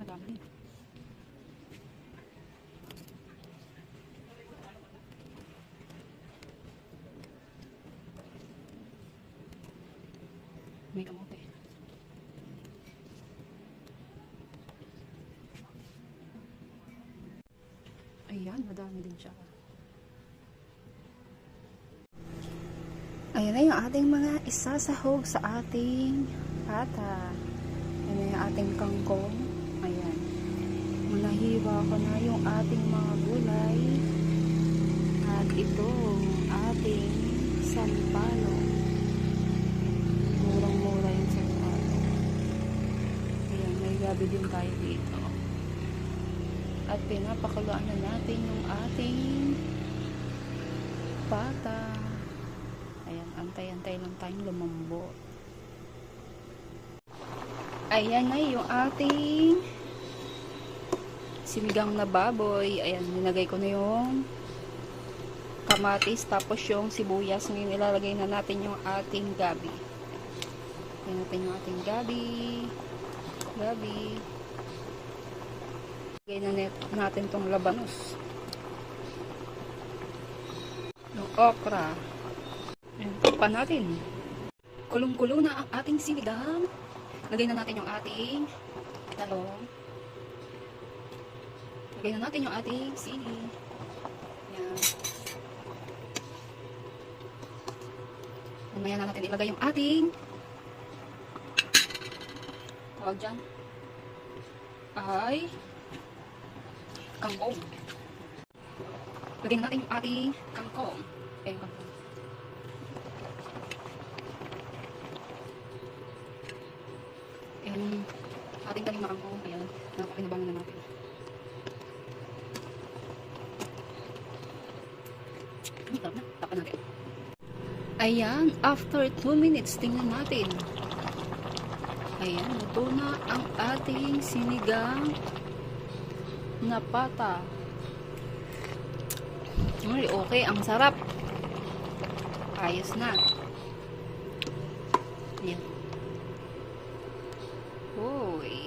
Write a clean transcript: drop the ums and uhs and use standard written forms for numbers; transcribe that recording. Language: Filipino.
Madami din. May kamote. Ayan, madami din siya. Ayan na yung ating mga isasahog sa ating pata. Ayan na yung ating kangkong. Ayan. Nahiwa ko na yung ating mga gulay. At ito, ating sampalok. Murang-mura yung sampalok. Ayan, may gabi din tayo dito. At pinapakuluan na natin yung ating pata. Ayan, antay-antay lang tayong lumambot. Ayan na yung ating sinigang na baboy. Ayan, nilagay ko na yung kamatis, tapos yung sibuyas. Ngayon ilalagay na natin yung ating gabi. Ayan natin yung ating gabi. Lagay na natin tong labanos. Yung okra. Ayan, takpan natin. Kulong-kulo na ang ating sinigang. Lagay na natin yung ating talong. Lagay na natin yung ating sili. Ayan. Mamaya na natin ilagay yung ating tawag dyan ay kangkong. Lagay na natin yung ating kangkong. Ayan, kangkong. Ayan, ating tanim na kangkong. Ayan, napakinabangan na natin. Sarap na, tapan natin. Ayan, after 2 minutes, tingnan natin. Ayan, luto na ang ating sinigang na pata. Ay, okay, ang sarap. Ayos na. Ayan. Uy.